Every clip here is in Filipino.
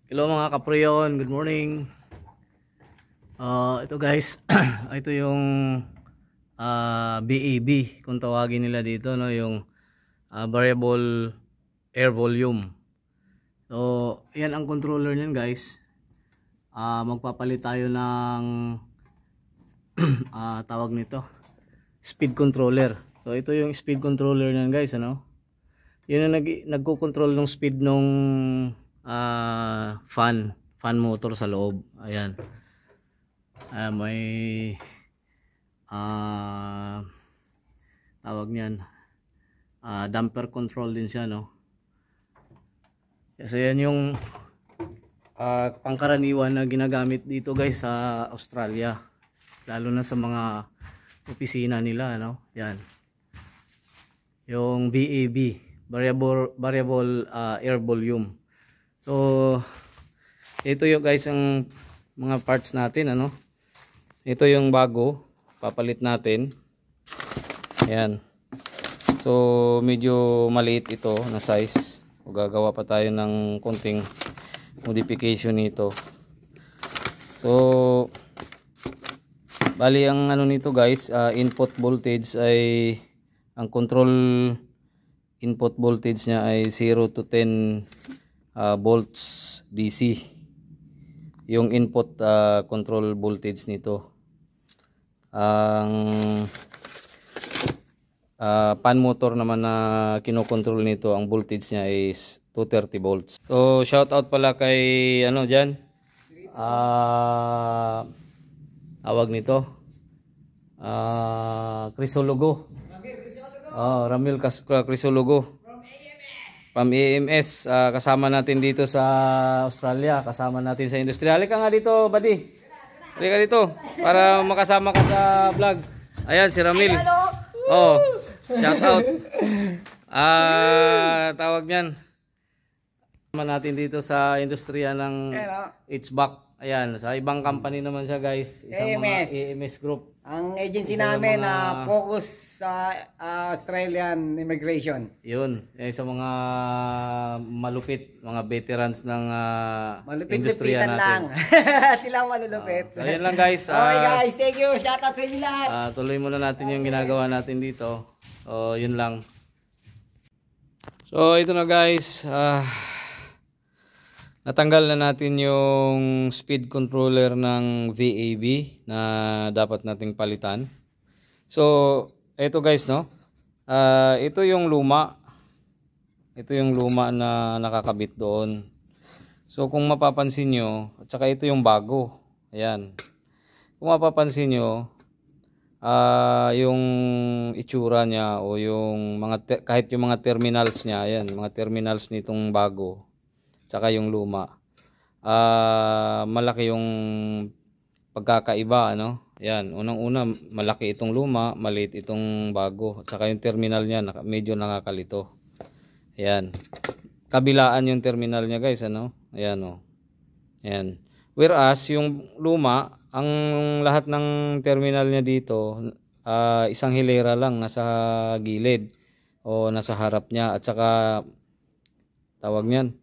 Hello mga kapriyon, good morning. Ito guys, ito yung BAB kung tawagin nila dito, no, yung variable air volume. So, yan ang controller niyan guys. Magpapalit tayo ng tawag nito, speed controller. So, ito yung speed controller niyan guys, ano? Yun ang nagko-control ng speed nung fan motor sa loob. Ayan. May tawag niyan, damper control din siya, no? Kasi yan yung pangkaraniwan na ginagamit dito guys sa Australia, lalo na sa mga opisina nila, no? Yan yung VAV, variable air volume. So ito yung guys ang mga parts natin, ano. Ito yung bago, papalit natin. Ayan. So medyo maliit ito na size. O gagawa pa tayo ng konting modification nito. So bali ang ano nito guys, input voltage ay, ang control input voltage niya ay 0 to 10 volts DC. Yung input control voltage nito. Ang fan motor naman na kinokontrol nito, ang voltage niya is 230 volts. So shout out pala kay ano diyan, tawag nito, Crisologo. Ramil Crisologo from AMS. Kasama natin dito sa Australia, kasama natin sa industriya. Halika nga dito, buddy. Halika dito para makasama ka sa vlog. Ayan si Ramil. Oh, shout out. Tawag niyan. Kasama natin dito sa industriya ng HVAC. Ayan, sa ibang company naman siya guys. Isang AMS. mga AMS group. Ang agency namin na focus sa Australian immigration. Yun, sa mga malupit, mga veterans ng industriya Malupit-lupitan lang. natin. Sila ang malulupit. So ayan lang guys. Okay guys, thank you. Shout out sa inyo lahat. Tuloy muna natin yung ginagawa natin dito. So yun lang. So ito na guys. Natanggal na natin yung speed controller ng VAB na dapat nating palitan. So ito guys, no. Ito yung luma. Ito yung luma na nakakabit doon. So kung mapapansin nyo, at saka ito yung bago. Ayan. Kung mapapansin nyo, yung itsura niya o yung mga kahit yung mga terminals niya, ayan, mga terminals nitong bago, saka yung luma, malaki yung pagkakaiba, ano. Ayan, unang-una malaki itong luma, maliit itong bago, at saka yung terminal niya medyo nakakalito. Ayan, kabilaan yung terminal niya guys, ano. Ayan, oh. Ayan. Whereas yung luma, ang lahat ng terminal niya dito, isang hilera lang nasa gilid o nasa harap niya, at saka tawag niyan,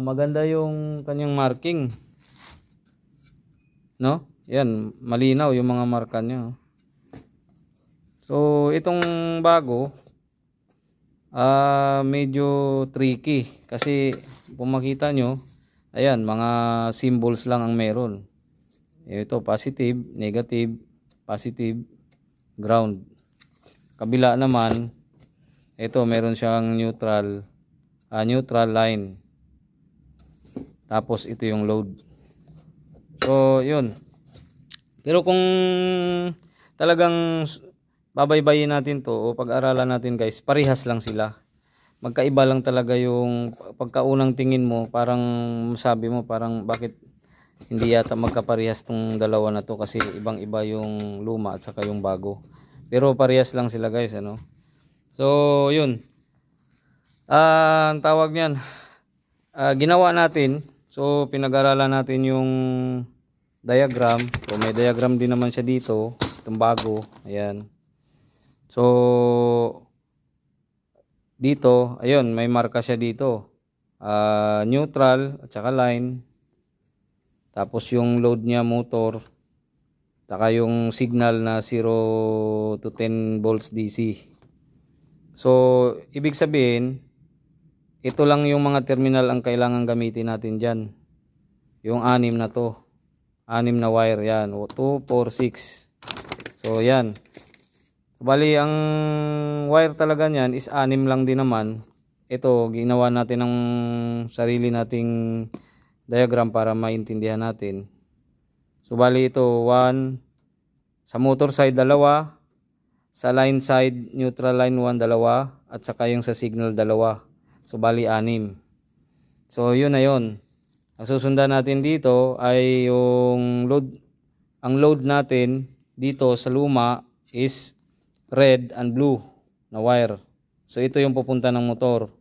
maganda yung kanyang marking, no? Yan, malinaw yung mga marka niya. So itong bago, medyo tricky kasi kung makita nyo, ayan, mga symbols lang ang meron. Ito positive, negative, positive, ground. Kabila naman, ito meron siyang neutral line. Tapos ito yung load. So yun. Pero kung talagang babaybayin natin to o pag-aralan natin guys, parehas lang sila. Magkaiba lang talaga yung pagkaunang tingin mo, parang sabi mo parang bakit hindi yata magkaparehas tong dalawa na to, kasi ibang-iba yung luma at saka yung bago. Pero parehas lang sila guys, ano. So yun. Ang tawag niyan, ginawa natin. So pinag-aralan natin yung diagram. So may diagram din naman siya dito, itong bago. Ayan. So dito, ayun, may marka siya dito. neutral at saka line. Tapos yung load niya motor, saka yung signal na 0 to 10 volts DC. So ibig sabihin, ito lang yung mga terminal ang kailangan gamitin natin dyan. Yung 6 na to, 6 na wire, yan, 2, 4, 6. So yan, bali ang wire talaga niyan is 6 lang din naman. Ito, ginawa natin ng sarili nating diagram para maintindihan natin. So bali ito, 1 sa motor side, 2 sa line side, neutral line 1, 2, at saka yung sa signal 2. So bali 6. So yun na yun. Ang susundan natin dito ay yung load. Ang load natin dito sa luma is red and blue na wire. So ito yung pupunta ng motor.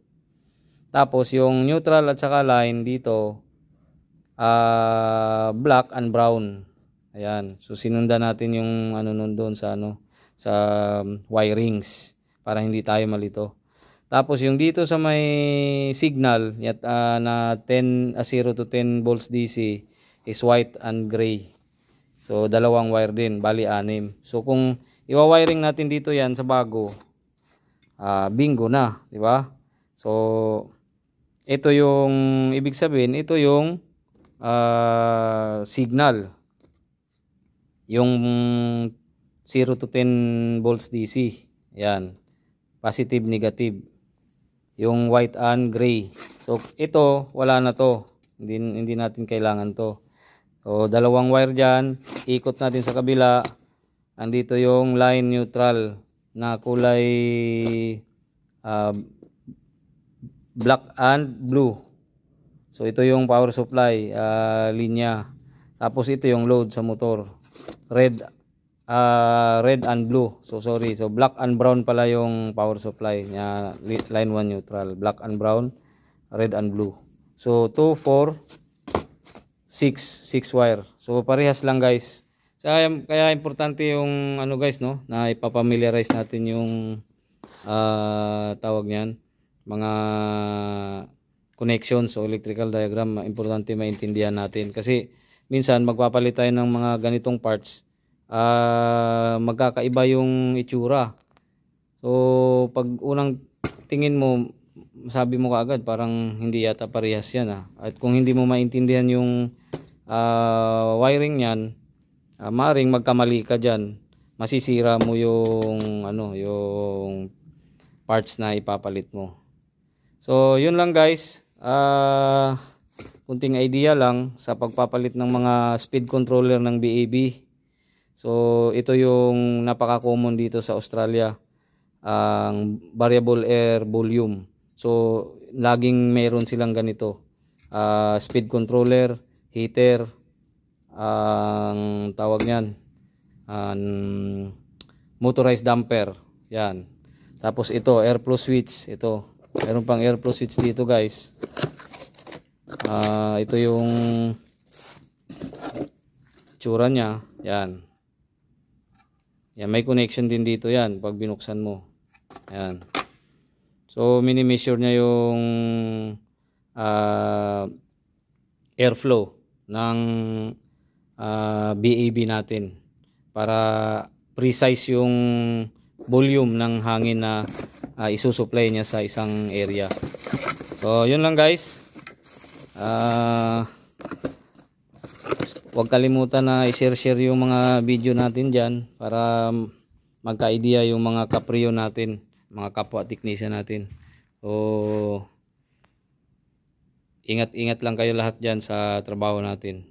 Tapos yung neutral at saka line dito, black and brown. Ayan. So sinundan natin yung ano nun doon sa sa wirings para hindi tayo malito. Tapos yung dito sa may signal na 0 to 10 volts DC is white and gray. So dalawang wire din, bali 6. So kung iwa-wiring natin dito yan sa bago, bingo na, di ba? So ito yung ibig sabihin, ito yung signal. Yung 0 to 10 volts DC. Yan. Positive, negative. Yung white and gray. So ito, wala na to. Hindi natin kailangan to. So dalawang wire dyan. Ikot natin sa kabila. Andito yung line neutral na kulay black and blue. So ito yung power supply linya. Tapos ito yung load sa motor. Red and blue. So sorry. So black and brown pala yung power supply niya, line 1 neutral. Black and brown, red and blue. So 2, 4, 6 wire. So parehas lang guys. Kaya importante yung ano guys, no, na ipapamiliarize natin yung tawag niyan, mga connections o electrical diagram. Importante maintindihan natin kasi minsan magpapalit tayo ng mga ganitong parts, magkakaiba yung itsura. So pag unang tingin mo, sabi mo kaagad parang hindi yata parehas yan. At kung hindi mo maintindihan yung wiring niyan, maaaring magkamali ka dyan. Masisira mo yung yung parts na ipapalit mo. So yun lang guys, kunting idea lang sa pagpapalit ng mga speed controller ng BAB. So ito yung napaka-common dito sa Australia, ang variable air volume. So laging meron silang ganito, speed controller, heater, ang tawag niyan, motorized damper, yan. Tapos ito, airflow switch. Ito, meron pang airflow switch dito guys. Ito yung tsura nya, yan. Yan, may connection din dito yan pag binuksan mo. Yan. So mini-measure nya yung airflow ng BAB natin para precise yung volume ng hangin na isusupply niya sa isang area. So yun lang guys. Huwag kalimutan na i-share yung mga video natin dyan para magka-idea yung mga kapriyo natin, mga kapwa technician natin. So ingat-ingat lang kayo lahat dyan sa trabaho natin.